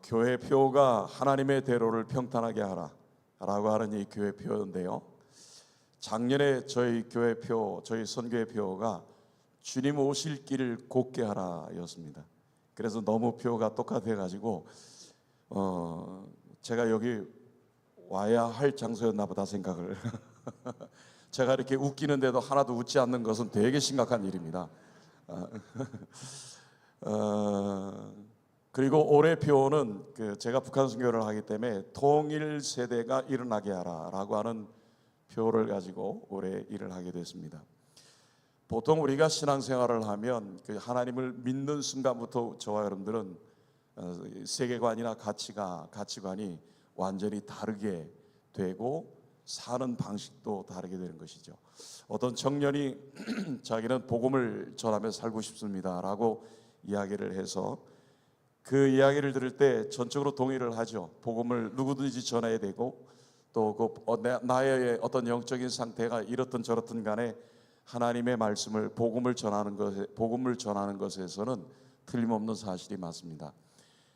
교회 표가 하나님의 대로를 평탄하게 하라 라고 하는 이 교회 표인데요, 작년에 저희 교회 표, 저희 선교회 표가 주님 오실 길을 곧게 하라 였습니다. 그래서 너무 표가 똑같아 가지고 제가 여기 와야 할 장소였나 보다 생각을 제가 이렇게 웃기는데도 하나도 웃지 않는 것은 되게 심각한 일입니다. 그리고 올해 표는 제가 북한 선교를 하기 때문에 통일 세대가 일어나게 하라라고 하는 표를 가지고 올해 일을 하게 됐습니다. 보통 우리가 신앙생활을 하면 하나님을 믿는 순간부터 저와 여러분들은 세계관이나 가치관이 완전히 다르게 되고 사는 방식도 다르게 되는 것이죠. 어떤 청년이 자기는 복음을 전하며 살고 싶습니다 라고 이야기를 해서 그 이야기를 들을 때 전적으로 동의를 하죠. 복음을 누구든지 전해야 되고 또 나의 어떤 영적인 상태가 이렇든 저렇든 간에 하나님의 말씀을 복음을 전하는 것에서는 틀림없는 사실이 맞습니다.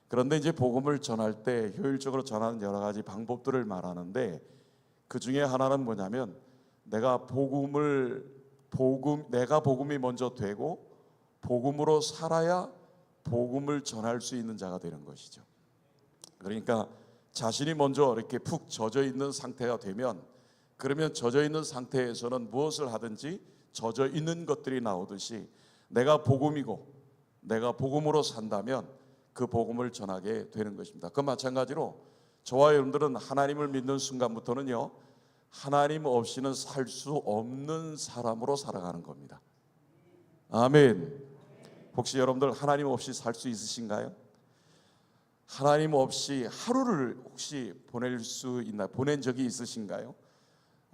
그런데 이제 복음을 전할 때 효율적으로 전하는 여러 가지 방법들을 말하는데 그 중에 하나는 뭐냐면 내가 복음이 먼저 되고 복음으로 살아야 복음을 전할 수 있는 자가 되는 것이죠. 그러니까 자신이 먼저 이렇게 푹 젖어 있는 상태가 되면, 그러면 젖어 있는 상태에서는 무엇을 하든지 젖어 있는 것들이 나오듯이 내가 복음이고 내가 복음으로 산다면 그 복음을 전하게 되는 것입니다. 그 마찬가지로 저와 여러분들은 하나님을 믿는 순간부터는요, 하나님 없이는 살 수 없는 사람으로 살아가는 겁니다. 아멘. 혹시 여러분들 하나님 없이 살 수 있으신가요? 하나님 없이 하루를 혹시 보낼 수 있나요? 보낸 적이 있으신가요?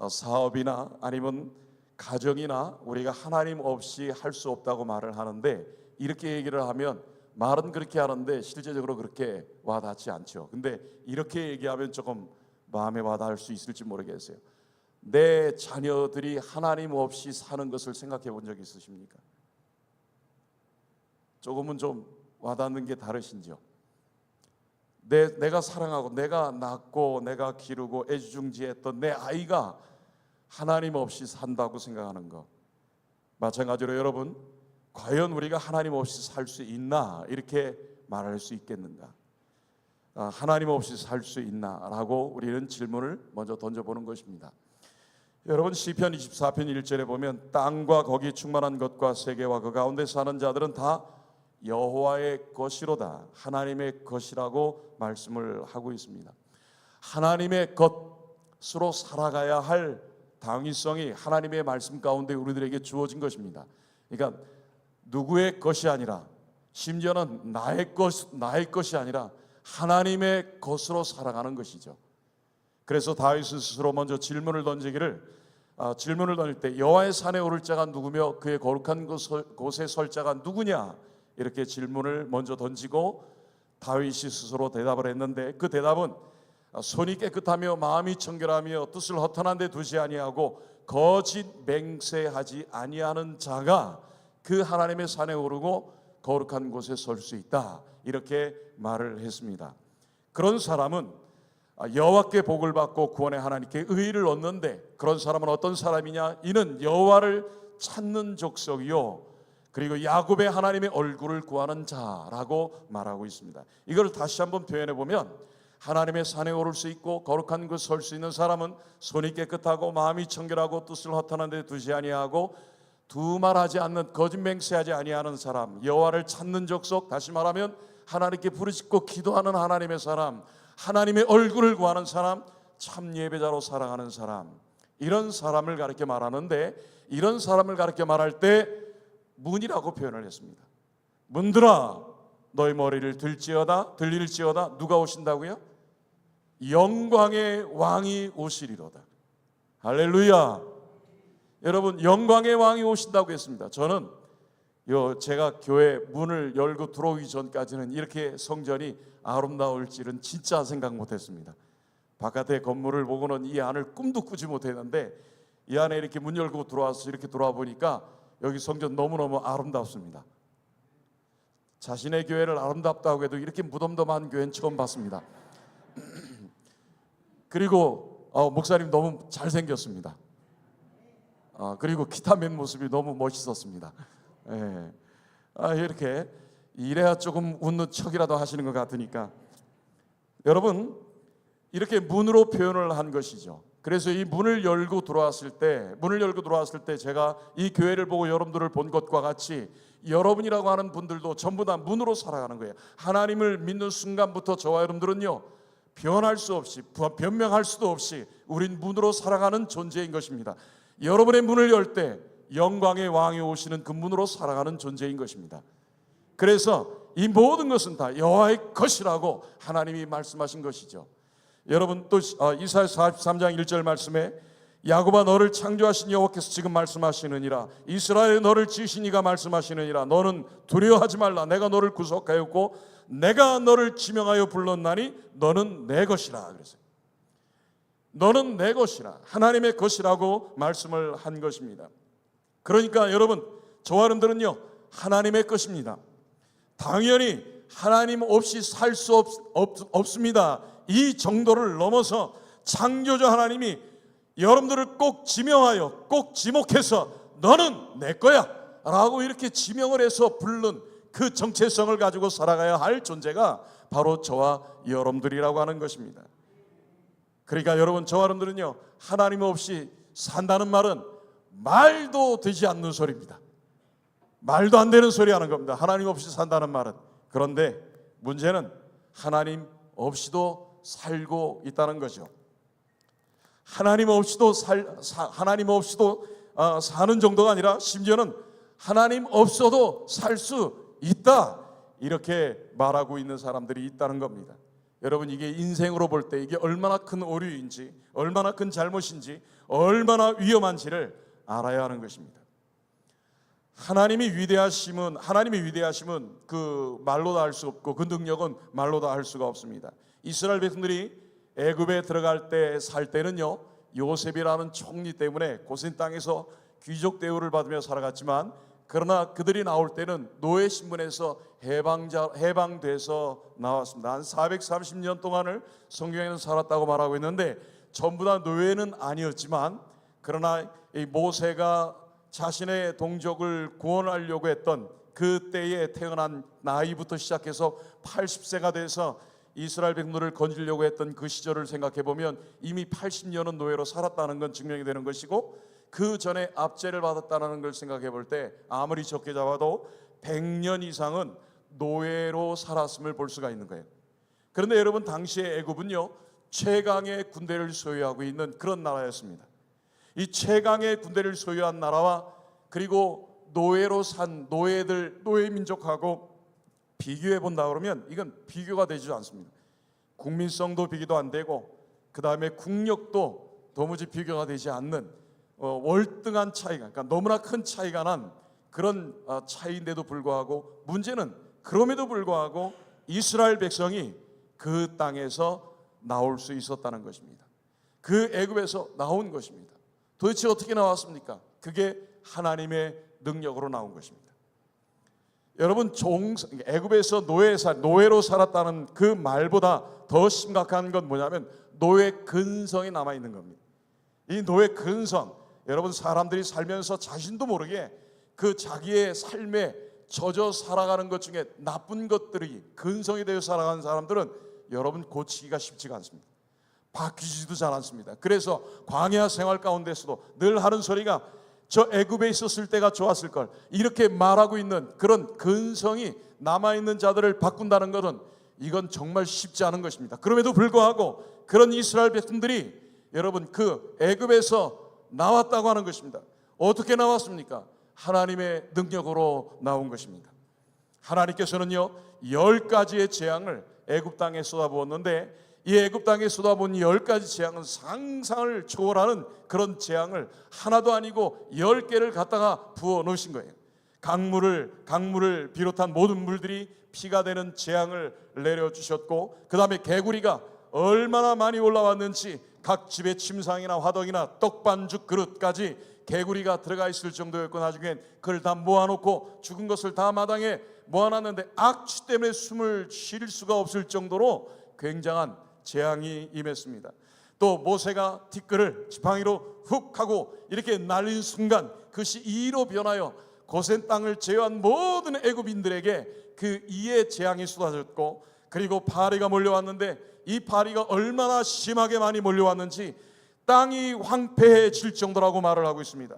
사업이나 아니면 가정이나 우리가 하나님 없이 할 수 없다고 말을 하는데, 이렇게 얘기를 하면 말은 그렇게 하는데 실제적으로 그렇게 와닿지 않죠. 근데 이렇게 얘기하면 조금 마음에 와닿을 수 있을지 모르겠어요. 내 자녀들이 하나님 없이 사는 것을 생각해 본 적 있으십니까? 조금은 좀 와닿는 게 다르신지요? 내가 사랑하고 내가 낳고 내가 기르고 애지중지했던 내 아이가 하나님 없이 산다고 생각하는 것, 마찬가지로 여러분, 과연 우리가 하나님 없이 살 수 있나 이렇게 말할 수 있겠는가? 하나님 없이 살 수 있나라고 우리는 질문을 먼저 던져보는 것입니다. 여러분, 시편 24편 1절에 보면 땅과 거기 충만한 것과 세계와 그 가운데 사는 자들은 다 여호와의 것이로다, 하나님의 것이라고 말씀을 하고 있습니다. 하나님의 것으로 살아가야 할 당위성이 하나님의 말씀 가운데 우리들에게 주어진 것입니다. 그러니까 누구의 것이 아니라, 심지어는 나의 것이 아니라 하나님의 것으로 살아가는 것이죠. 그래서 다윗은 스스로 먼저 질문을 던질 때 여호와의 산에 오를 자가 누구며 그의 거룩한 곳에 설 자가 누구냐, 이렇게 질문을 먼저 던지고 다윗이 스스로 대답을 했는데, 그 대답은 손이 깨끗하며 마음이 청결하며 뜻을 허탄한 데 두지 아니하고 거짓 맹세하지 아니하는 자가 그 하나님의 산에 오르고 거룩한 곳에 설 수 있다, 이렇게 말을 했습니다. 그런 사람은 여호와께 복을 받고 구원의 하나님께 의를 얻는데, 그런 사람은 어떤 사람이냐? 이는 여호와를 찾는 족속이요 그리고 야곱의 하나님의 얼굴을 구하는 자라고 말하고 있습니다. 이걸 다시 한번 표현해 보면, 하나님의 산에 오를 수 있고 거룩한 곳에 설 수 있는 사람은 손이 깨끗하고 마음이 청결하고 뜻을 허탄한 데 두지 아니하고 두말하지 않는, 거짓 맹세하지 아니하는 사람, 여호와를 찾는 족속, 다시 말하면 하나님께 부르짖고 기도하는 하나님의 사람, 하나님의 얼굴을 구하는 사람, 참 예배자로 살아가는 사람, 이런 사람을 가리켜 말하는데, 이런 사람을 가리켜 말할 때 문이라고 표현을 했습니다. 문들아 너희 머리를 들릴지어다. 누가 오신다고요? 영광의 왕이 오시리로다. 할렐루야. 여러분, 영광의 왕이 오신다고 했습니다. 저는 제가 교회 문을 열고 들어오기 전까지는 이렇게 성전이 아름다울 줄은 진짜 생각 못했습니다. 바깥의 건물을 보고는 이 안을 꿈도 꾸지 못했는데, 이 안에 이렇게 문 열고 들어와서 이렇게 돌아보니까 여기 성전 너무너무 아름답습니다. 자신의 교회를 아름답다고 해도 이렇게 무덤덤한 교회는 처음 봤습니다. 그리고 목사님 너무 잘생겼습니다. 그리고 기타 맨 모습이 너무 멋있었습니다. 예. 이렇게 이래야 조금 웃는 척이라도 하시는 것 같으니까 여러분 이렇게 문으로 표현을 한 것이죠. 그래서 이 문을 열고 들어왔을 때 제가 이 교회를 보고 여러분들을 본 것과 같이 여러분이라고 하는 분들도 전부 다 문으로 살아가는 거예요. 하나님을 믿는 순간부터 저와 여러분들은요 변할 수 없이 변명할 수도 없이 우린 문으로 살아가는 존재인 것입니다. 여러분의 문을 열 때 영광의 왕이 오시는 그 문으로 살아가는 존재인 것입니다. 그래서 이 모든 것은 다 여호와의 것이라고 하나님이 말씀하신 것이죠. 여러분 또 이사야 43장 1절 말씀에 야곱아 너를 창조하신 여호와께서 지금 말씀하시느니라 이스라엘 너를 지으신 이가 말씀하시느니라 너는 두려워하지 말라 내가 너를 구속하였고 내가 너를 지명하여 불렀나니 너는 내 것이라 그랬어요. 너는 내 것이라 하나님의 것이라고 말씀을 한 것입니다. 그러니까 여러분 저와 여러분들은요 하나님의 것입니다. 당연히 하나님 없이 살 수 없습니다. 이 정도를 넘어서 창조주 하나님이 여러분들을 꼭 지명하여 꼭 지목해서 너는 내 거야 라고 이렇게 지명을 해서 부른 그 정체성을 가지고 살아가야 할 존재가 바로 저와 여러분들이라고 하는 것입니다. 그러니까 여러분 저와 여러분들은요 하나님 없이 산다는 말은 말도 되지 않는 소리입니다. 말도 안 되는 소리 하는 겁니다. 하나님 없이 산다는 말은. 그런데 문제는 하나님 없이도 살고 있다는 거죠. 하나님 없이도 사는 정도가 아니라 심지어는 하나님 없어도 살 수 있다 이렇게 말하고 있는 사람들이 있다는 겁니다. 여러분 이게 인생으로 볼 때 이게 얼마나 큰 오류인지 얼마나 큰 잘못인지 얼마나 위험한지를 알아야 하는 것입니다. 하나님의 위대하심은 그 말로 다 할 수 없고 그 능력은 말로 다 할 수가 없습니다. 이스라엘 백성들이 애굽에 들어갈 때 살 때는요 요셉이라는 총리 때문에 고센 땅에서 귀족 대우를 받으며 살아갔지만 그러나 그들이 나올 때는 노예 신분에서 해방돼서 나왔습니다. 한 430년 동안을 성경에는 살았다고 말하고 있는데 전부 다 노예는 아니었지만 그러나 이 모세가 자신의 동족을 구원하려고 했던 그때에 태어난 나이부터 시작해서 80세가 돼서 이스라엘 백성들을 건지려고 했던 그 시절을 생각해 보면 이미 80년은 노예로 살았다는 건 증명이 되는 것이고 그 전에 압제를 받았다는 걸 생각해 볼 때 아무리 적게 잡아도 100년 이상은 노예로 살았음을 볼 수가 있는 거예요. 그런데 여러분 당시에 애굽은요 최강의 군대를 소유하고 있는 그런 나라였습니다. 이 최강의 군대를 소유한 나라와 그리고 노예로 산 노예 민족하고 비교해 본다 그러면 이건 비교가 되지 않습니다. 국민성도 비교도 안 되고 그 다음에 국력도 도무지 비교가 되지 않는 월등한 차이가 그러니까 너무나 큰 차이가 난 그런 차이인데도 불구하고 문제는 그럼에도 불구하고 이스라엘 백성이 그 땅에서 나올 수 있었다는 것입니다. 그 애굽에서 나온 것입니다. 도대체 어떻게 나왔습니까? 그게 하나님의 능력으로 나온 것입니다. 여러분 애굽에서 노예로 살았다는 그 말보다 더 심각한 건 뭐냐면 노예 근성이 남아있는 겁니다. 이 노예 근성 여러분 사람들이 살면서 자신도 모르게 그 자기의 삶에 젖어 살아가는 것 중에 나쁜 것들이 근성이 되어 살아가는 사람들은 여러분 고치기가 쉽지가 않습니다. 바뀌지도 잘 않습니다. 그래서 광야 생활 가운데서도 늘 하는 소리가 저 애굽에 있었을 때가 좋았을 걸 이렇게 말하고 있는 그런 근성이 남아있는 자들을 바꾼다는 것은 이건 정말 쉽지 않은 것입니다. 그럼에도 불구하고 그런 이스라엘 백성들이 여러분 그 애굽에서 나왔다고 하는 것입니다. 어떻게 나왔습니까? 하나님의 능력으로 나온 것입니다. 하나님께서는요 10가지의 재앙을 애굽 땅에 쏟아부었는데 이 애굽 땅에 쏟아부은 10가지 재앙은 상상을 초월하는 그런 재앙을 하나도 아니고 10개를 갖다가 부어 놓으신 거예요. 강물을 비롯한 모든 물들이 피가 되는 재앙을 내려주셨고 그 다음에 개구리가 얼마나 많이 올라왔는지 각 집의 침상이나 화덕이나 떡반죽 그릇까지 개구리가 들어가 있을 정도였고 나중엔 그걸 다 모아놓고 죽은 것을 다 마당에 모아놨는데 악취 때문에 숨을 쉴 수가 없을 정도로 굉장한 재앙이 임했습니다. 또 모세가 티끌을 지팡이로 훅 하고 이렇게 날린 순간 그것이 이로 변하여 고센 땅을 제외한 모든 애굽인들에게 그 이의 재앙이 쏟아졌고, 그리고 파리가 몰려왔는데 이 파리가 얼마나 심하게 많이 몰려왔는지 땅이 황폐해질 정도라고 말을 하고 있습니다.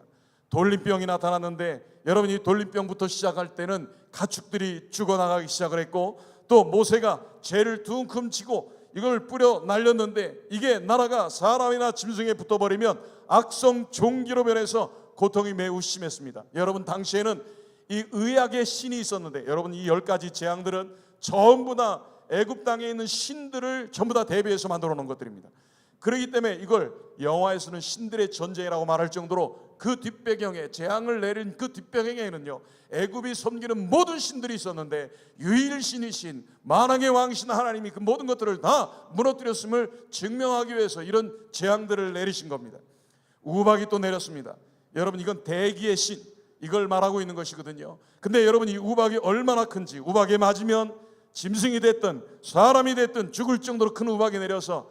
돌림병이 나타났는데 여러분, 이 돌림병부터 시작할 때는 가축들이 죽어나가기 시작을 했고, 또 모세가 죄를 둥큼 치고 이걸 뿌려 날렸는데 이게 나라가 사람이나 짐승에 붙어버리면 악성 종기로 변해서 고통이 매우 심했습니다. 여러분, 당시에는 이 의학의 신이 있었는데, 여러분, 이 10가지 재앙들은 전부 다 애굽 땅에 있는 신들을 전부 다 대비해서 만들어 놓은 것들입니다. 그렇기 때문에 이걸 영화에서는 신들의 전쟁이라고 말할 정도로 그 뒷배경에, 재앙을 내린 그 뒷배경에는요, 애굽이 섬기는 모든 신들이 있었는데 유일신이신 만왕의 왕이신 하나님이 그 모든 것들을 다 무너뜨렸음을 증명하기 위해서 이런 재앙들을 내리신 겁니다. 우박이 또 내렸습니다. 여러분, 이건 대기의 신, 이걸 말하고 있는 것이거든요. 근데 여러분, 이 우박이 얼마나 큰지, 우박에 맞으면 짐승이 됐든 사람이 됐든 죽을 정도로 큰 우박이 내려서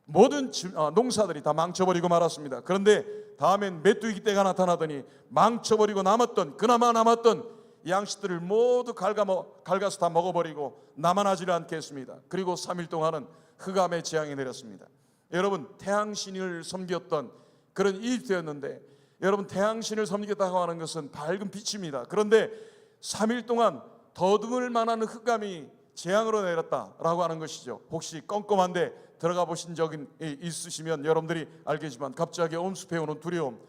모든 농사들이 다 망쳐버리고 말았습니다. 그런데 다음엔 메뚜기 떼가 나타나더니 망쳐버리고 그나마 남았던 양식들을 모두 갉아서 다 먹어버리고 남아나지를 않게 했습니다. 그리고 3일 동안은 흑암의 재앙이 내렸습니다. 여러분, 태양신을 섬겼던 그런 이집트였는데, 여러분, 태양신을 섬기겠다고 하는 것은 밝은 빛입니다. 그런데 3일 동안 더듬을 만한 흑암이 재앙으로 내렸다라고 하는 것이죠. 혹시 껌껌한데 들어가 보신 적이 있으시면 여러분들이 알겠지만 갑자기 엄습해 오는 두려움,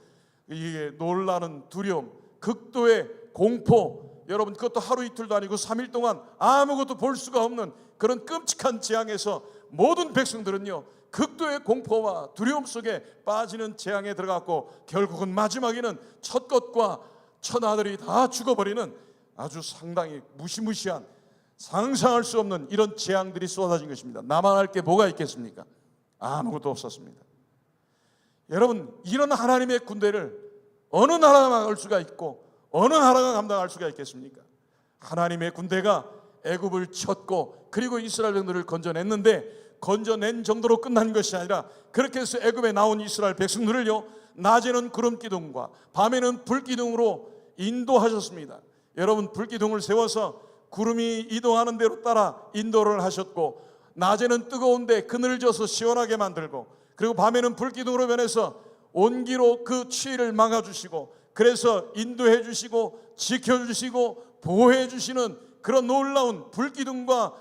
이게 놀라는 두려움, 극도의 공포, 여러분, 그것도 하루 이틀도 아니고 3일 동안 아무것도 볼 수가 없는 그런 끔찍한 재앙에서 모든 백성들은요, 극도의 공포와 두려움 속에 빠지는 재앙에 들어갔고, 결국은 마지막에는 첫 것과 첫 아들이 다 죽어버리는 아주 상당히 무시무시한, 상상할 수 없는 이런 재앙들이 쏟아진 것입니다. 나만 할 게 뭐가 있겠습니까? 아무것도 없었습니다. 여러분, 이런 하나님의 군대를 어느 나라가 막을 수가 있고 어느 나라가 감당할 수가 있겠습니까? 하나님의 군대가 애굽을 쳤고 그리고 이스라엘 백성들을 건져냈는데, 건져낸 정도로 끝난 것이 아니라 그렇게 해서 애굽에 나온 이스라엘 백성들을요, 낮에는 구름 기둥과 밤에는 불 기둥으로 인도하셨습니다. 여러분, 불 기둥을 세워서 구름이 이동하는 대로 따라 인도를 하셨고, 낮에는 뜨거운데 그늘을 져서 시원하게 만들고, 그리고 밤에는 불기둥으로 변해서 온기로 그 추위를 막아주시고, 그래서 인도해 주시고 지켜주시고 보호해 주시는 그런 놀라운 불기둥과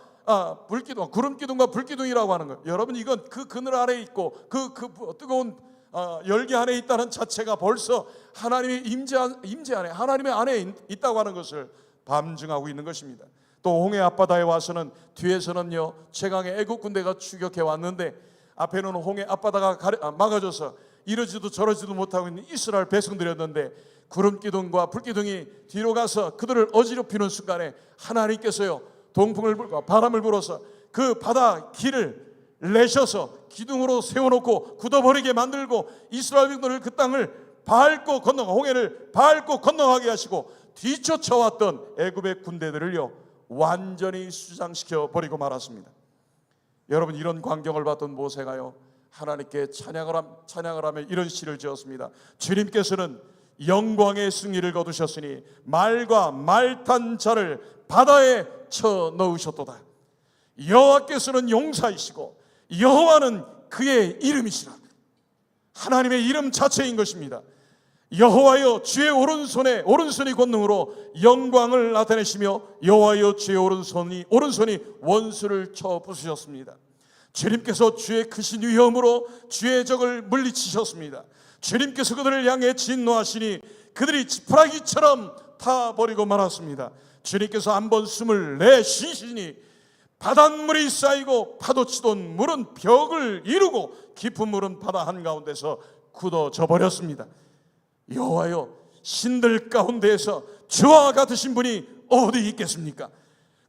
구름 기둥과 불기둥이라고 하는 거예요. 여러분, 이건 그 그늘 아래에 있고 그 뜨거운 열기 안에 있다는 자체가 벌써 하나님의 임재 안에, 하나님의 안에 있다고 하는 것을 밤증하고 있는 것입니다. 또 홍해 앞바다에 와서는 뒤에서는요, 최강의 애국 군대가 추격해 왔는데 앞에는 홍해 앞바다가 막아줘서 이러지도 저러지도 못하고 있는 이스라엘 백성들이었는데, 구름기둥과 불기둥이 뒤로 가서 그들을 어지럽히는 순간에 하나님께서요, 동풍을 불고 바람을 불어서 그 바다 길을 내셔서 기둥으로 세워놓고 굳어버리게 만들고 이스라엘 백성들을 그 땅을 밟고 홍해를 밟고 건너가게 하시고 뒤쫓아왔던 애굽의 군대들을요, 완전히 수장시켜 버리고 말았습니다. 여러분, 이런 광경을 봤던 모세가요, 하나님께 찬양을 하며 이런 시를 지었습니다. 주님께서는 영광의 승리를 거두셨으니 말과 말탄 자를 바다에 쳐 넣으셨도다. 여호와께서는 용사이시고 여호와는 그의 이름이시라. 하나님의 이름 자체인 것입니다. 여호와여, 주의 오른손이 권능으로 영광을 나타내시며 여호와여, 주의 오른손이 원수를 쳐 부수셨습니다. 주님께서 주의 크신 위엄으로 주의 적을 물리치셨습니다. 주님께서 그들을 향해 진노하시니 그들이 지푸라기처럼 타버리고 말았습니다. 주님께서 한번 숨을 내쉬시니 바닷물이 쌓이고 파도치던 물은 벽을 이루고 깊은 물은 바다 한가운데서 굳어져 버렸습니다. 여호와여, 신들 가운데에서 주와 같으신 분이 어디 있겠습니까?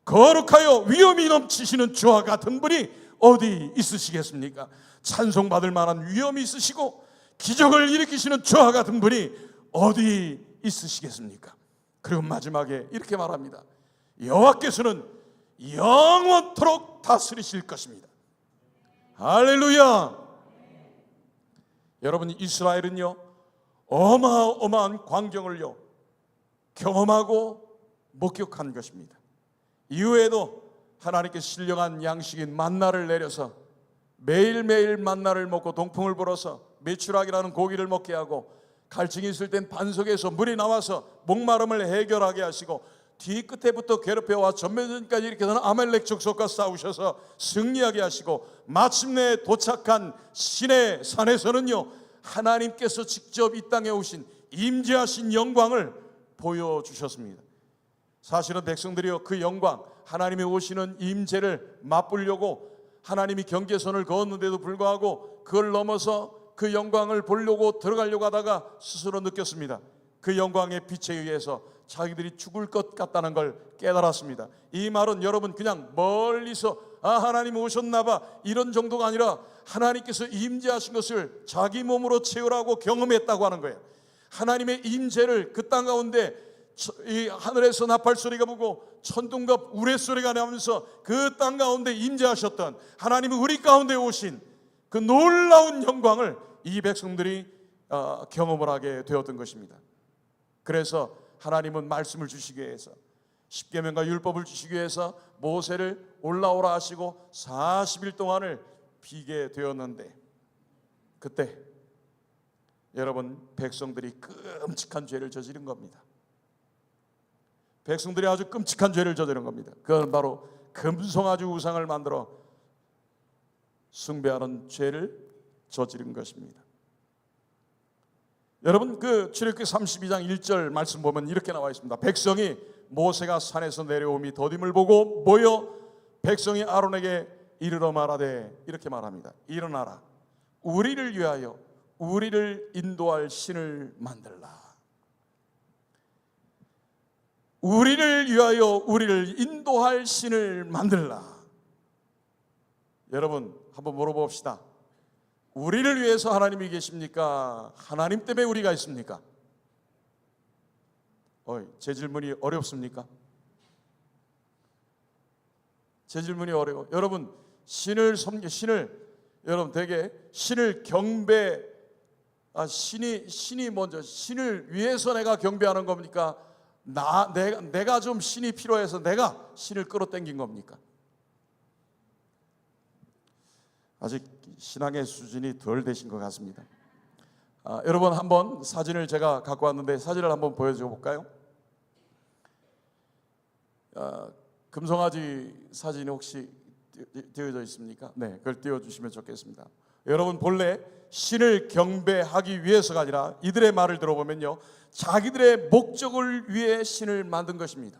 거룩하여 위엄이 넘치시는 주와 같은 분이 어디 있으시겠습니까? 찬송받을 만한 위엄이 있으시고 기적을 일으키시는 주와 같은 분이 어디 있으시겠습니까? 그리고 마지막에 이렇게 말합니다. 여호와께서는 영원토록 다스리실 것입니다. 할렐루야. 여러분, 이스라엘은요 어마어마한 광경을요 경험하고 목격한 것입니다. 이후에도 하나님께서 신령한 양식인 만나를 내려서 매일매일 만나를 먹고 동풍을 불어서 메추라기라는 고기를 먹게 하고, 갈증이 있을 땐 반석에서 물이 나와서 목마름을 해결하게 하시고, 뒤끝에부터 괴롭혀와 전면전까지 일으켜서는 아말렉 족속과 싸우셔서 승리하게 하시고, 마침내 도착한 신의 산에서는요 하나님께서 직접 이 땅에 오신 임재하신 영광을 보여주셨습니다. 사실은 백성들이요 그 영광, 하나님이 오시는 임재를 맛보려고 하나님이 경계선을 그었는데도 불구하고 그걸 넘어서 그 영광을 보려고 들어가려고 하다가 스스로 느꼈습니다. 그 영광의 빛에 의해서 자기들이 죽을 것 같다는 걸 깨달았습니다. 이 말은 여러분 그냥 멀리서 하나님 오셨나 봐 이런 정도가 아니라 하나님께서 임재하신 것을 자기 몸으로 채우라고 경험했다고 하는 거예요. 하나님의 임재를 그 땅 가운데 이 하늘에서 나팔 소리가 나고 천둥과 우레소리가 나면서 그 땅 가운데 임재하셨던 하나님이 우리 가운데 오신 그 놀라운 영광을 이 백성들이 경험을 하게 되었던 것입니다. 그래서 하나님은 말씀을 주시기 위해서, 십계명과 율법을 주시기 위해서 모세를 올라오라 하시고 40일 동안을 비게 되었는데, 그때 여러분 백성들이 끔찍한 죄를 저지른 겁니다. 백성들이 아주 끔찍한 죄를 저지른 겁니다. 그건 바로 금송아지 우상을 만들어 숭배하는 죄를 저지른 것입니다. 여러분 그 출애굽기 32장 1절 말씀 보면 이렇게 나와 있습니다. 백성이 모세가 산에서 내려오미 더딤을 보고 모여 백성이 아론에게 이르러 말하되, 이렇게 말합니다. 일어나라, 우리를 위하여 우리를 인도할 신을 만들라. 우리를 위하여 우리를 인도할 신을 만들라. 여러분 한번 물어봅시다. 우리를 위해서 하나님이 계십니까? 하나님 때문에 우리가 있습니까? 제 질문이 어렵습니까? 제 질문이 어려워. 여러분 신을 여러분 되게 신을 경배, 신이 먼저, 신을 위해서 내가 경배하는 겁니까? 내가 좀 신이 필요해서 내가 신을 끌어당긴 겁니까? 아직 신앙의 수준이 덜 되신 것 같습니다. 여러분 한번 사진을 제가 갖고 왔는데 사진을 한번 보여줘 볼까요? 금송아지 사진이 혹시 띄워져 있습니까? 네, 그걸 띄워주시면 좋겠습니다. 여러분 본래 신을 경배하기 위해서가 아니라 이들의 말을 들어보면요 자기들의 목적을 위해 신을 만든 것입니다.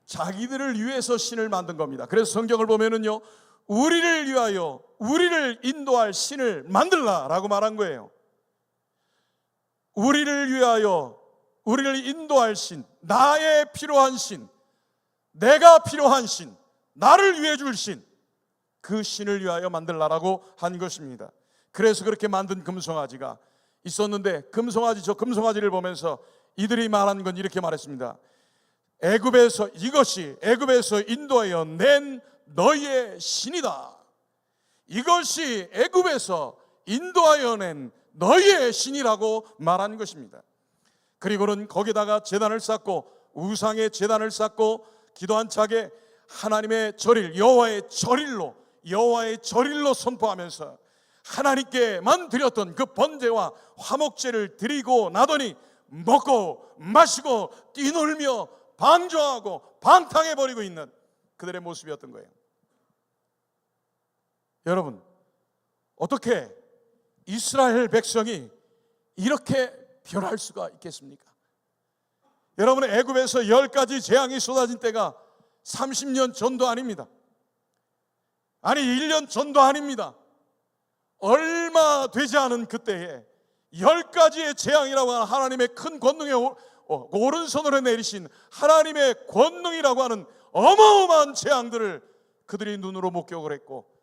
자기들을 위해서 신을 만든 겁니다. 그래서 성경을 보면은요 우리를 위하여 우리를 인도할 신을 만들라 라고 말한 거예요. 우리를 위하여 우리를 인도할 신, 나의 필요한 신, 내가 필요한 신, 나를 위해 줄 신, 그 신을 위하여 만들라라고 한 것입니다. 그래서 그렇게 만든 금송아지가 있었는데, 저 금송아지를 보면서 이들이 말한 건 이렇게 말했습니다. 이것이 애굽에서 인도하여 낸 너희의 신이다. 이것이 애굽에서 인도하여 낸 너희의 신이라고 말한 것입니다. 그리고는 거기다가 제단을 쌓고 우상의 제단을 쌓고 기도한 차게 하나님의 절일, 여호와의 절일로 선포하면서 하나님께만 드렸던 그 번제와 화목제를 드리고 나더니 먹고 마시고 뛰놀며 방종하고 방탕해버리고 있는 그들의 모습이었던 거예요. 여러분 어떻게 이스라엘 백성이 이렇게 변할 수가 있겠습니까? 여러분 애굽에서 10가지 재앙이 쏟아진 때가 30년 전도 아닙니다. 아니 1년 전도 아닙니다. 얼마 되지 않은 그때에 10가지의 재앙이라고 하는 하나님의 큰 권능의 오른손으로 내리신 하나님의 권능이라고 하는 어마어마한 재앙들을 그들이 눈으로 목격을 했고,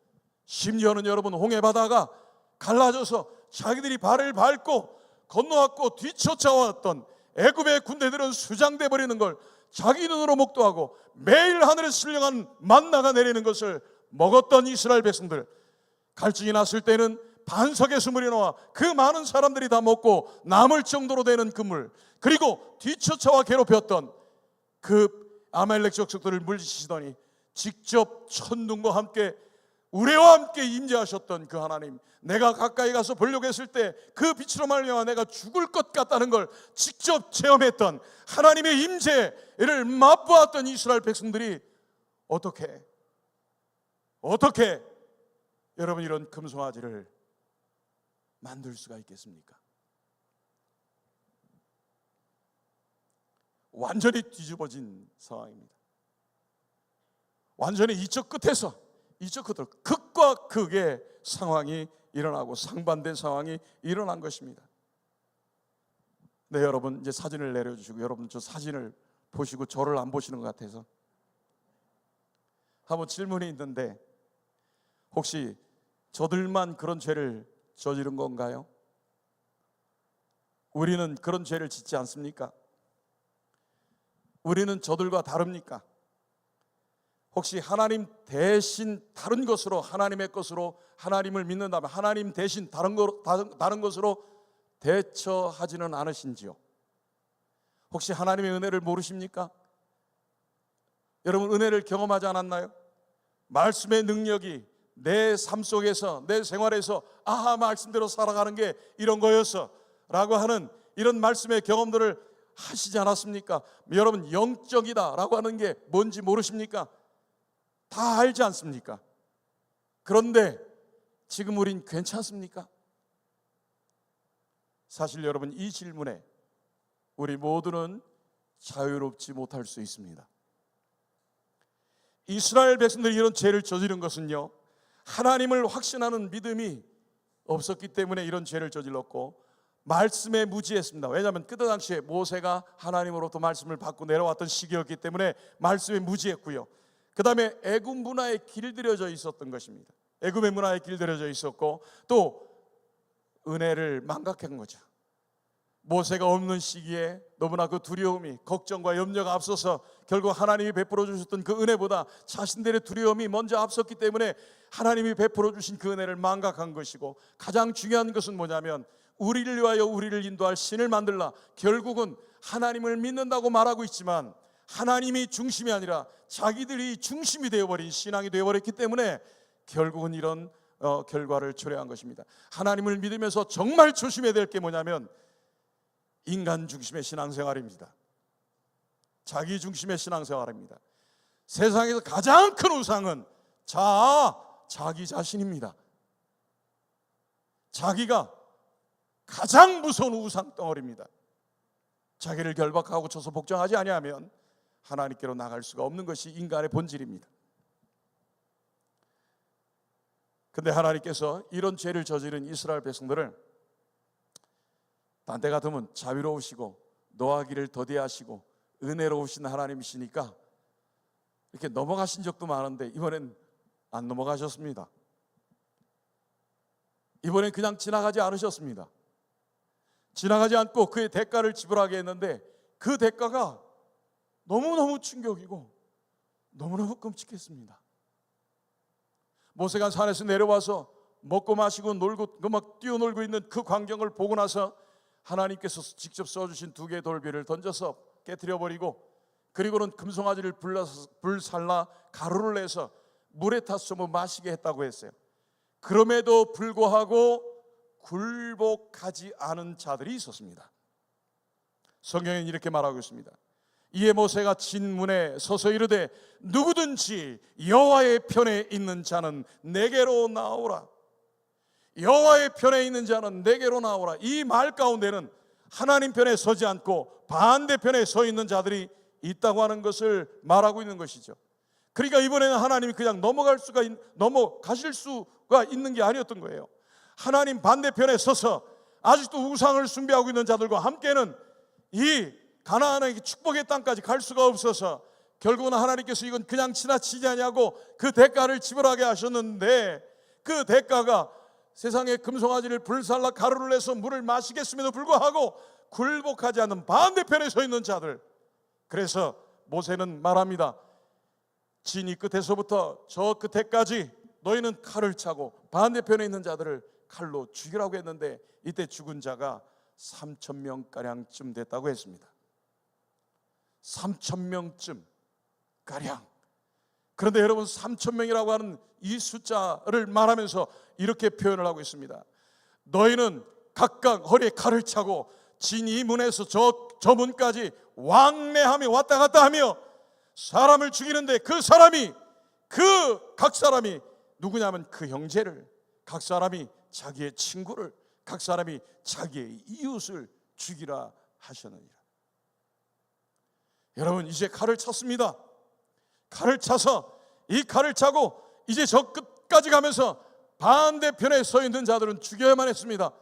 심지어는 여러분 홍해바다가 갈라져서 자기들이 발을 밟고 건너왔고 뒤쫓아왔던 애굽의 군대들은 수장돼 버리는 걸 자기 눈으로 목도하고 매일 하늘에 신령한 만나가 내리는 것을 먹었던 이스라엘 백성들, 갈증이 났을 때는 반석의 수물이 나와 그 많은 사람들이 다 먹고 남을 정도로 되는 그물, 그리고 뒤쫓아와 괴롭혔던 그 아말렉 족속들을 물리치시더니 직접 천둥과 함께 우레와 함께 임재하셨던 그 하나님, 내가 가까이 가서 보려고 했을 때 그 빛으로 말미암아 내가 죽을 것 같다는 걸 직접 체험했던 하나님의 임재를 맛보았던 이스라엘 백성들이 어떻게 여러분 이런 금송아지를 만들 수가 있겠습니까? 완전히 뒤집어진 상황입니다. 완전히 이쪽 끝에서 이쪽 끝으로 극과 극의 상황이 일어나고 상반된 상황이 일어난 것입니다. 네, 여러분 이제 사진을 내려주시고, 여러분 저 사진을 보시고 저를 안 보시는 것 같아서 한번 질문이 있는데, 혹시 저들만 그런 죄를 저지른 건가요? 우리는 그런 죄를 짓지 않습니까? 우리는 저들과 다릅니까? 혹시 하나님 대신 다른 것으로, 하나님의 것으로 하나님을 믿는다면 하나님 대신 다른 것으로 대처하지는 않으신지요? 혹시 하나님의 은혜를 모르십니까? 여러분 은혜를 경험하지 않았나요? 말씀의 능력이 내 삶 속에서, 내 생활에서 아하, 말씀대로 살아가는 게 이런 거였어 라고 하는 이런 말씀의 경험들을 하시지 않았습니까? 여러분 영적이다 라고 하는 게 뭔지 모르십니까? 다 알지 않습니까? 그런데 지금 우린 괜찮습니까? 사실 여러분 이 질문에 우리 모두는 자유롭지 못할 수 있습니다. 이스라엘 백성들이 이런 죄를 저지른 것은요, 하나님을 확신하는 믿음이 없었기 때문에 이런 죄를 저질렀고, 말씀에 무지했습니다. 왜냐하면 그때 당시에 모세가 하나님으로부터 말씀을 받고 내려왔던 시기였기 때문에 말씀에 무지했고요, 그 다음에 애굽 문화에 길들여져 있었던 것입니다. 애굽의 문화에 길들여져 있었고, 또 은혜를 망각한 거죠. 모세가 없는 시기에 너무나 그 두려움이, 걱정과 염려가 앞서서 결국 하나님이 베풀어 주셨던 그 은혜보다 자신들의 두려움이 먼저 앞섰기 때문에 하나님이 베풀어 주신 그 은혜를 망각한 것이고, 가장 중요한 것은 뭐냐면 우리를 위하여 우리를 인도할 신을 만들라. 결국은 하나님을 믿는다고 말하고 있지만 하나님이 중심이 아니라 자기들이 중심이 되어버린 신앙이 되어버렸기 때문에 결국은 이런 결과를 초래한 것입니다. 하나님을 믿으면서 정말 조심해야 될 게 뭐냐면 인간 중심의 신앙생활입니다. 자기 중심의 신앙생활입니다. 세상에서 가장 큰 우상은 자기 자신입니다. 자기가 가장 무서운 우상 덩어리입니다. 자기를 결박하고 쳐서 복종하지 아니하면 하나님께로 나갈 수가 없는 것이 인간의 본질입니다. 근데 하나님께서 이런 죄를 저지른 이스라엘 백성들을 딴 때 같으면 자비로우시고 노하기를 더디하시고 은혜로우신 하나님이시니까 이렇게 넘어가신 적도 많은데 이번엔 안 넘어가셨습니다. 이번엔 그냥 지나가지 않으셨습니다. 지나가지 않고 그의 대가를 지불하게 했는데 그 대가가 너무너무 충격이고 너무너무 끔찍했습니다. 모세가 산에서 내려와서 먹고 마시고 놀고 막 뛰어놀고 있는 그 광경을 보고 나서 하나님께서 직접 써주신 2개의 돌비를 던져서 깨트려버리고, 그리고는 금송아지를 불살라 가루를 내서 물에 타서 마시게 했다고 했어요. 그럼에도 불구하고 굴복하지 않은 자들이 있었습니다. 성경은 이렇게 말하고 있습니다. 이에 모세가 진문에 서서 이르되 누구든지 여호와의 편에 있는 자는 내게로 나오라. 여호와의 편에 있는 자는 내게로 나오라. 이 말 가운데는 하나님 편에 서지 않고 반대편에 서 있는 자들이 있다고 하는 것을 말하고 있는 것이죠. 그러니까 이번에는 하나님이 그냥 넘어가실 수가 있는 게 아니었던 거예요. 하나님 반대편에 서서 아직도 우상을 숭배하고 있는 자들과 함께는 이 가나안의 축복의 땅까지 갈 수가 없어서 결국은 하나님께서 이건 그냥 지나치지 아니하고 그 대가를 지불하게 하셨는데, 그 대가가 세상에 금송아지를 불살라 가루를 내서 물을 마시겠음에도 불구하고 굴복하지 않는 반대편에 서 있는 자들, 그래서 모세는 말합니다. 진 이 끝에서부터 저 끝에까지 너희는 칼을 차고 반대편에 있는 자들을 칼로 죽이라고 했는데, 이때 죽은 자가 3,000명가량쯤 됐다고 했습니다. 3,000명쯤 가량. 그런데 여러분, 3,000명이라고 하는 이 숫자를 말하면서 이렇게 표현을 하고 있습니다. 너희는 각각 허리에 칼을 차고 진 이 문에서 저 문까지 왕래하며 왔다 갔다 하며 사람을 죽이는데, 각 사람이 누구냐면 그 형제를, 각 사람이 자기의 친구를, 각 사람이 자기의 이웃을 죽이라 하셨느니라. 여러분, 이제 칼을 찼습니다. 칼을 차서, 이 칼을 차고 이제 저 끝까지 가면서 반대편에 서 있는 자들은 죽여야만 했습니다.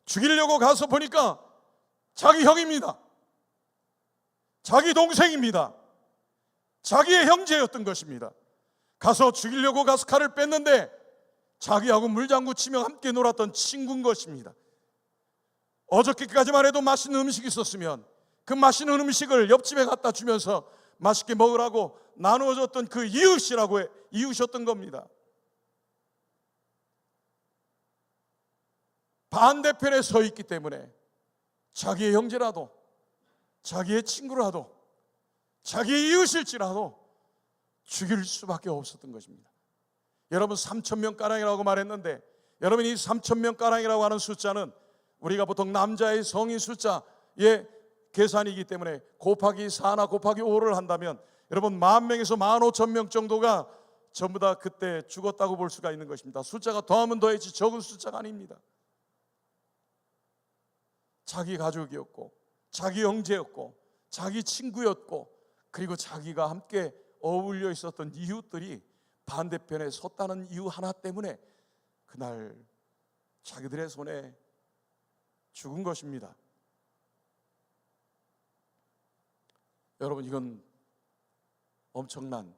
죽이려고 가서 보니까 자기 형입니다. 자기 동생입니다. 자기의 형제였던 것입니다. 가서 죽이려고 가서 칼을 뺐는데 자기하고 물장구 치며 함께 놀았던 친구인 것입니다. 어저께까지만 해도 맛있는 음식이 있었으면 그 맛있는 음식을 옆집에 갖다 주면서 맛있게 먹으라고 나누어줬던 그 이웃이었던 겁니다. 반대편에 서 있기 때문에 자기의 형제라도, 자기의 친구라도, 자기의 이웃일지라도 죽일 수밖에 없었던 것입니다. 여러분, 3,000명가량이라고 말했는데, 여러분, 이 3,000명가량이라고 하는 숫자는 우리가 보통 남자의 성인 숫자의 계산이기 때문에 곱하기 4나 곱하기 5를 한다면 여러분, 10,000명에서 15,000명 정도가 전부 다 그때 죽었다고 볼 수가 있는 것입니다. 숫자가 더하면 더했지 적은 숫자가 아닙니다. 자기 가족이었고, 자기 형제였고, 자기 친구였고, 그리고 자기가 함께 어울려 있었던 이웃들이 반대편에 섰다는 이유 하나 때문에 그날 자기들의 손에 죽은 것입니다. 여러분, 이건 엄청난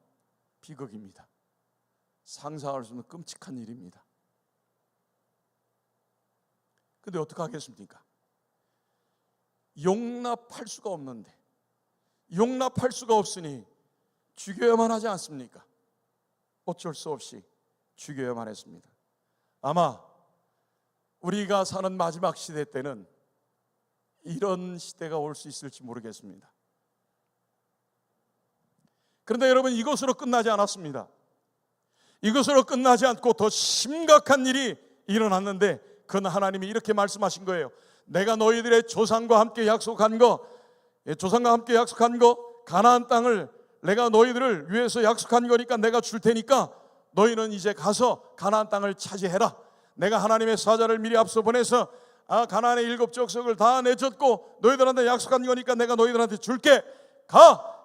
비극입니다. 상상할 수 없는 끔찍한 일입니다. 근데 어떻게 하겠습니까? 용납할 수가 없는데, 용납할 수가 없으니 죽여야만 하지 않습니까? 어쩔 수 없이 죽여야만 했습니다. 아마 우리가 사는 마지막 시대 때는 이런 시대가 올 수 있을지 모르겠습니다. 그런데 여러분, 이것으로 끝나지 않았습니다. 이것으로 끝나지 않고 더 심각한 일이 일어났는데, 그건 하나님이 이렇게 말씀하신 거예요. 내가 너희들의 조상과 함께 약속한 거, 가나안 땅을 내가 너희들을 위해서 약속한 거니까 내가 줄 테니까 너희는 이제 가서 가나안 땅을 차지해라. 내가 하나님의 사자를 미리 앞서 보내서 가나안의 7 족속을 다 내줬고 너희들한테 약속한 거니까 내가 너희들한테 줄게.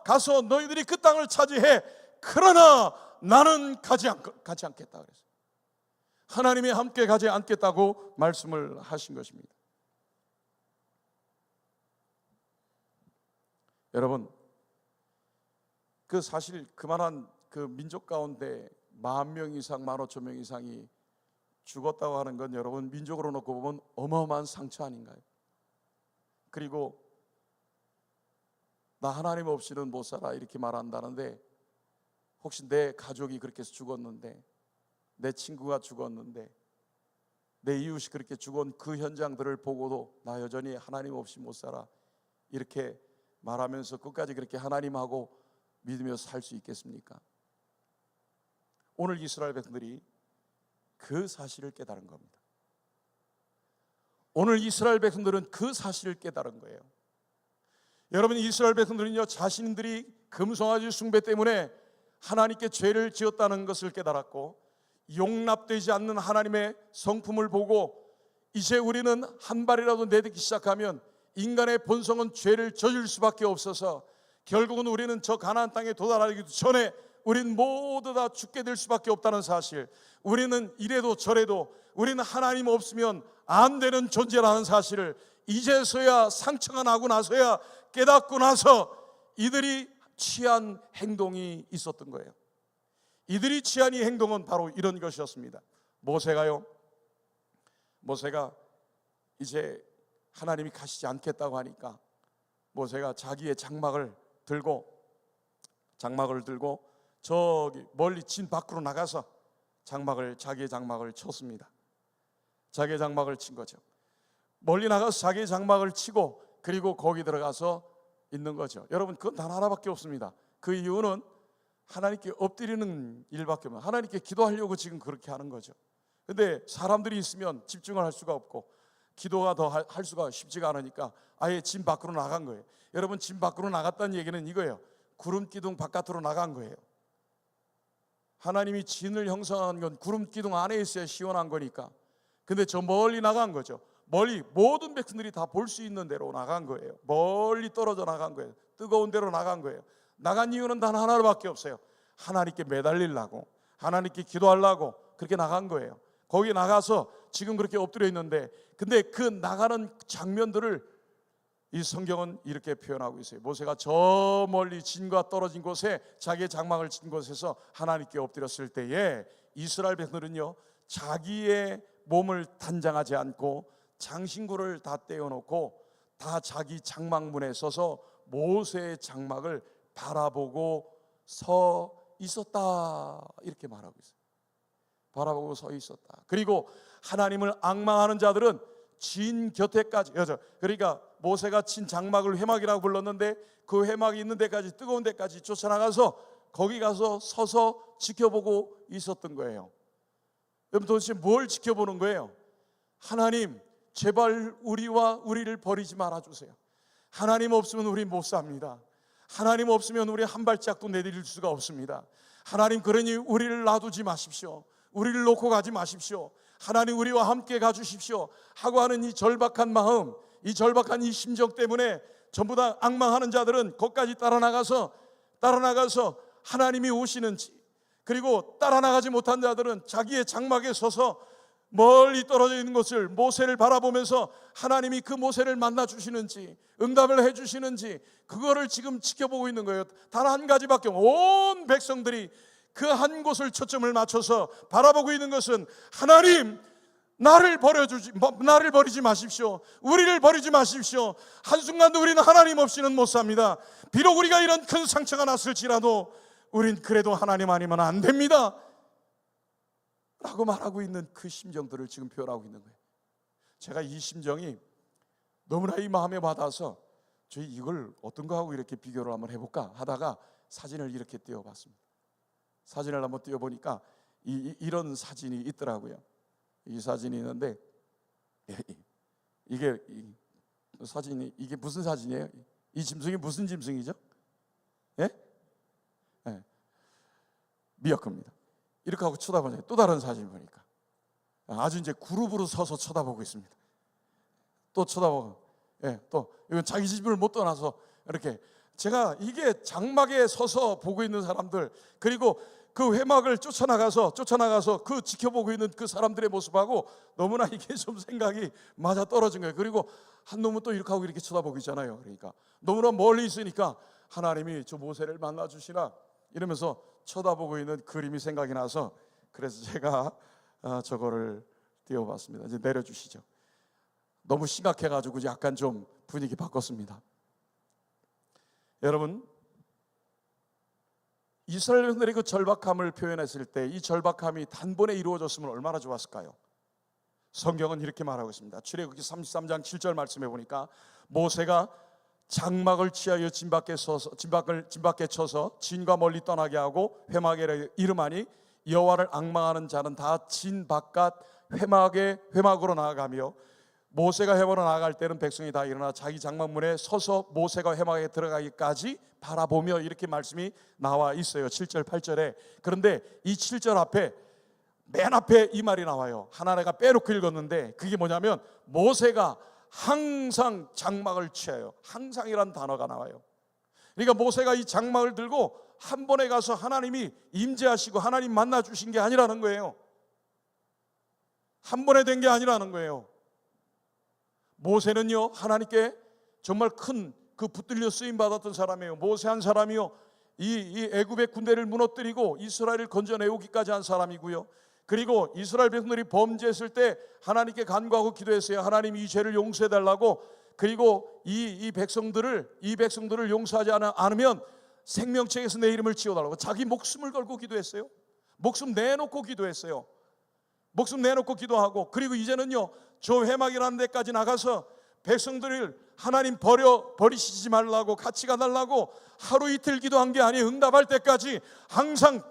가서 너희들이 그 땅을 차지해. 그러나 나는 가지 않겠다 그랬어요. 하나님이 함께 가지 않겠다고 말씀을 하신 것입니다. 여러분, 사실 그만한 민족 가운데 10,000명 이상, 15,000명 이상이 죽었다고 하는 건 여러분, 민족으로 놓고 보면 어마어마한 상처 아닌가요? 그리고 나 하나님 없이는 못 살아 이렇게 말한다는데, 혹시 내 가족이 그렇게 해서 죽었는데, 내 친구가 죽었는데, 내 이웃이 그렇게 죽은 그 현장들을 보고도 나 여전히 하나님 없이 못 살아 이렇게 말하면서 끝까지 그렇게 하나님하고 믿으며 살 수 있겠습니까? 오늘 이스라엘 백성들이 그 사실을 깨달은 겁니다. 오늘 이스라엘 백성들은 그 사실을 깨달은 거예요. 여러분, 이스라엘 백성들은요, 자신들이 금송아지 숭배 때문에 하나님께 죄를 지었다는 것을 깨달았고, 용납되지 않는 하나님의 성품을 보고 이제 우리는 한 발이라도 내딛기 시작하면 인간의 본성은 죄를 저질 수밖에 없어서 결국은 우리는 저 가나안 땅에 도달하기도 전에 우린 모두 다 죽게 될 수밖에 없다는 사실, 우리는 이래도 저래도 우리는 하나님 없으면 안 되는 존재라는 사실을 이제서야, 상처가 나고 나서야 깨닫고 나서 이들이 취한 행동이 있었던 거예요. 이들이 취한 이 행동은 바로 이런 것이었습니다. 모세가 이제 하나님이 가시지 않겠다고 하니까 모세가 자기의 장막을 들고 장막을 들고 저기 멀리 진 밖으로 나가서 자기의 장막을 쳤습니다. 자기의 장막을 친 거죠. 멀리 나가서 자기의 장막을 치고 그리고 거기 들어가서 있는 거죠. 여러분, 그건 단 하나밖에 없습니다. 그 이유는 하나님께 엎드리는 일밖에 없어요. 하나님께 기도하려고 지금 그렇게 하는 거죠. 근데 사람들이 있으면 집중을 할 수가 없고 기도가 더 할 수가 쉽지가 않으니까 아예 진 밖으로 나간 거예요. 여러분, 진 밖으로 나갔다는 얘기는 이거예요. 구름 기둥 바깥으로 나간 거예요. 하나님이 진을 형성한 건 구름 기둥 안에 있어야 시원한 거니까. 근데 저 멀리 나간 거죠. 멀리 모든 백성들이 다 볼 수 있는 데로 나간 거예요. 멀리 떨어져 나간 거예요. 뜨거운 데로 나간 거예요. 나간 이유는 단 하나밖에 없어요. 하나님께 매달리려고, 하나님께 기도하려고 그렇게 나간 거예요. 거기 나가서 지금 그렇게 엎드려 있는데, 근데 그 나가는 장면들을 이 성경은 이렇게 표현하고 있어요. 모세가 저 멀리 진과 떨어진 곳에 자기의 장막을 친 곳에서 하나님께 엎드렸을 때에 이스라엘 백성들은요, 자기의 몸을 단장하지 않고 장신구를 다 떼어놓고 다 자기 장막문에 서서 모세의 장막을 바라보고 서 있었다, 이렇게 말하고 있어요. 바라보고 서 있었다. 그리고 하나님을 앙망하는 자들은 진 곁에까지, 그러니까 모세가 친 장막을 회막이라고 불렀는데 그 회막이 있는 데까지, 뜨거운 데까지 쫓아나가서 거기 가서 서서 지켜보고 있었던 거예요. 여러분, 도대체 뭘 지켜보는 거예요? 하나님, 제발 우리를 버리지 말아주세요. 하나님 없으면 우리 못 삽니다. 하나님 없으면 우리 한 발짝도 내디딜 수가 없습니다. 하나님, 그러니 우리를 놔두지 마십시오. 우리를 놓고 가지 마십시오. 하나님, 우리와 함께 가주십시오 하고 하는 이 절박한 마음, 이 절박한 이 심정 때문에 전부 다 앙망하는 자들은 거기까지 따라 나가서 하나님이 오시는지, 그리고 따라 나가지 못한 자들은 자기의 장막에 서서 멀리 떨어져 있는 것을, 모세를 바라보면서 하나님이 그 모세를 만나 주시는지, 응답을 해 주시는지, 그거를 지금 지켜보고 있는 거예요. 단 한 가지밖에, 온 백성들이 그 한 곳을 초점을 맞춰서 바라보고 있는 것은, 하나님, 나를 버리지 마십시오. 우리를 버리지 마십시오. 한순간도 우리는 하나님 없이는 못 삽니다. 비록 우리가 이런 큰 상처가 났을지라도 우린 그래도 하나님 아니면 안 됩니다 라고 말하고 있는 그 심정들을 지금 표현하고 있는 거예요. 제가 이 심정이 너무나 이 마음에 받아서 저희 이걸 어떤 거 하고 이렇게 비교를 한번 해볼까 하다가 사진을 이렇게 띄워봤습니다. 사진을 한번 띄워보니까 이런 사진이 있더라고요. 이 사진이 있는데, 이게 사진이, 이게 무슨 사진이에요? 이 짐승이 무슨 짐승이죠? 예? 예. 미역입니다. 이렇게 하고 쳐다보니까 또 다른 사진 보니까 아주 이제 그룹으로 서서 쳐다보고 있습니다. 또 쳐다보고, 또 이건 자기 집을 못 떠나서 이렇게, 제가 이게 장막에 서서 보고 있는 사람들, 그리고 그 회막을 쫓아나가서 그 지켜보고 있는 그 사람들의 모습하고 너무나 이게 좀 생각이 맞아 떨어진 거예요. 그리고 한 놈은 또 이렇게 하고 이렇게 쳐다보고 있잖아요. 그러니까 너무나 멀리 있으니까 하나님이 저 모세를 만나 주시나 이러면서 쳐다보고 있는 그림이 생각이 나서, 그래서 제가 저거를 띄워봤습니다. 이제 내려주시죠. 너무 심각해가지고 약간 좀 분위기 바꿨습니다. 여러분, 이스라엘 백성들이 그 절박함을 표현했을 때 이 절박함이 단번에 이루어졌으면 얼마나 좋았을까요? 성경은 이렇게 말하고 있습니다. 출애굽기 33장 7절 말씀해 보니까 모세가 장막을 취하여 진 밖에 쳐서 진과 멀리 떠나게 하고 회막에 이름하니 여호와를 앙망하는 자는 다 진 바깥 회막으로 나아가며, 모세가 회막으로 나아갈 때는 백성이 다 일어나 자기 장막문에 서서 모세가 회막에 들어가기까지 바라보며, 이렇게 말씀이 나와 있어요. 7절 8절에. 그런데 이 7절 앞에, 맨 앞에 이 말이 나와요. 하나가 빼놓고 읽었는데 그게 뭐냐면, 모세가 항상 장막을 취해요. 항상이란 단어가 나와요. 그러니까 모세가 이 장막을 들고 한 번에 가서 하나님이 임재하시고 하나님 만나 주신 게 아니라는 거예요. 한 번에 된 게 아니라는 거예요. 모세는요, 하나님께 정말 큰 그 붙들려 쓰임 받았던 사람이에요. 모세 한 사람이요, 이 애굽의 군대를 무너뜨리고 이스라엘을 건져내오기까지 한 사람이고요. 그리고 이스라엘 백성들이 범죄했을 때 하나님께 간구하고 기도했어요. 하나님, 이 죄를 용서해 달라고. 그리고 이 백성들을 용서하지 않으면 생명책에서 내 이름을 지워달라고 자기 목숨을 걸고 기도했어요. 목숨 내놓고 기도했어요. 목숨 내놓고 기도하고, 그리고 이제는요 저 회막이라는 데까지 나가서 백성들을 하나님 버리시지 말라고, 같이 가달라고 하루 이틀 기도한 게 아니에요. 응답할 때까지 항상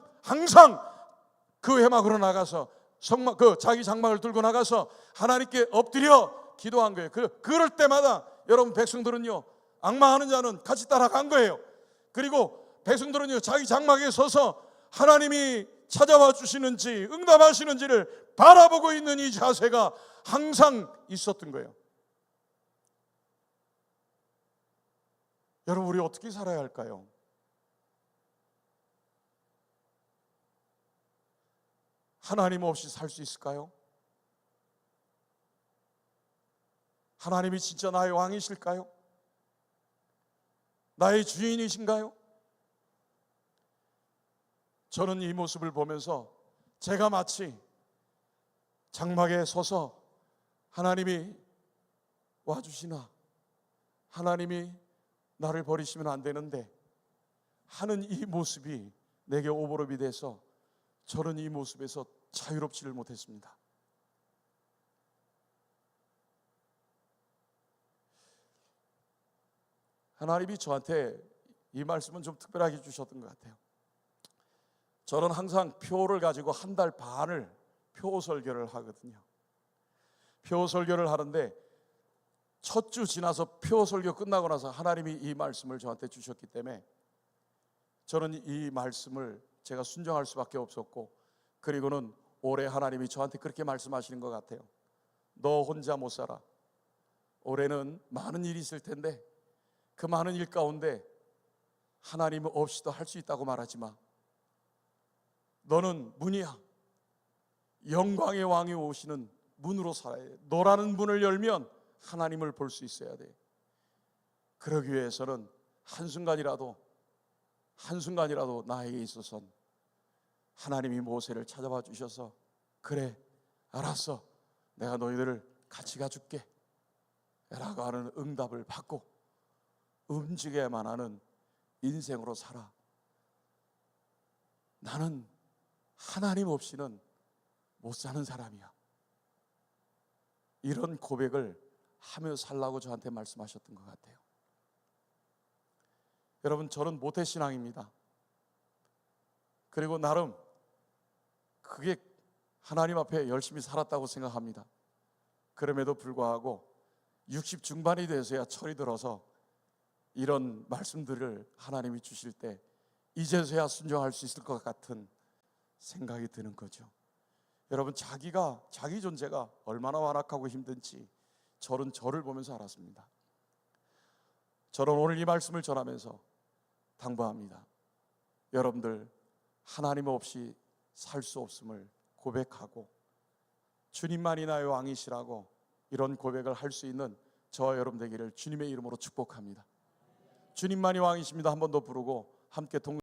그 회막으로 나가서 자기 장막을 들고 나가서 하나님께 엎드려 기도한 거예요. 그럴 때마다 여러분 백성들은요, 앙망하는 자는 같이 따라간 거예요. 그리고 백성들은요 자기 장막에 서서 하나님이 찾아와 주시는지 응답하시는지를 바라보고 있는 이 자세가 항상 있었던 거예요. 여러분, 우리 어떻게 살아야 할까요? 하나님 없이 살 수 있을까요? 하나님이 진짜 나의 왕이실까요? 나의 주인이신가요? 저는 이 모습을 보면서 제가 마치 장막에 서서 하나님이 와주시나, 하나님이 나를 버리시면 안 되는데 하는 이 모습이 내게 오버랩이 돼서 저는 이 모습에서 자유롭지를 못했습니다. 하나님이 저한테 이 말씀은 좀 특별하게 주셨던 것 같아요. 저는 항상 표를 가지고 한 달 반을 표 설교를 하거든요. 표 설교를 하는데 첫 주 지나서 표 설교 끝나고 나서 하나님이 이 말씀을 저한테 주셨기 때문에 저는 이 말씀을 제가 순종할 수밖에 없었고, 그리고는 올해 하나님이 저한테 그렇게 말씀하시는 것 같아요. 너 혼자 못 살아. 올해는 많은 일이 있을 텐데 그 많은 일 가운데 하나님 없이도 할 수 있다고 말하지 마. 너는 문이야. 영광의 왕이 오시는 문으로 살아야 돼. 너라는 문을 열면 하나님을 볼 수 있어야 돼. 그러기 위해서는 한순간이라도 나에게 있어서는 하나님이 모세를 찾아와 주셔서 그래 알았어, 내가 너희들을 같이 가줄게 라고 하는 응답을 받고 움직여야만 하는 인생으로 살아. 나는 하나님 없이는 못 사는 사람이야. 이런 고백을 하며 살라고 저한테 말씀하셨던 것 같아요. 여러분, 저는 모태신앙입니다. 그리고 나름 그게 하나님 앞에 열심히 살았다고 생각합니다. 그럼에도 불구하고 60 중반이 돼서야 철이 들어서 이런 말씀들을 하나님이 주실 때 이제서야 순종할 수 있을 것 같은 생각이 드는 거죠. 여러분, 자기 존재가 얼마나 완악하고 힘든지 저는 저를 보면서 알았습니다. 저는 오늘 이 말씀을 전하면서 당부합니다. 여러분들 하나님 없이 살 수 없음을 고백하고 주님만이 나의 왕이시라고 이런 고백을 할 수 있는 저와 여러분 되기를 주님의 이름으로 축복합니다. 주님만이 왕이십니다. 한 번 더 부르고 함께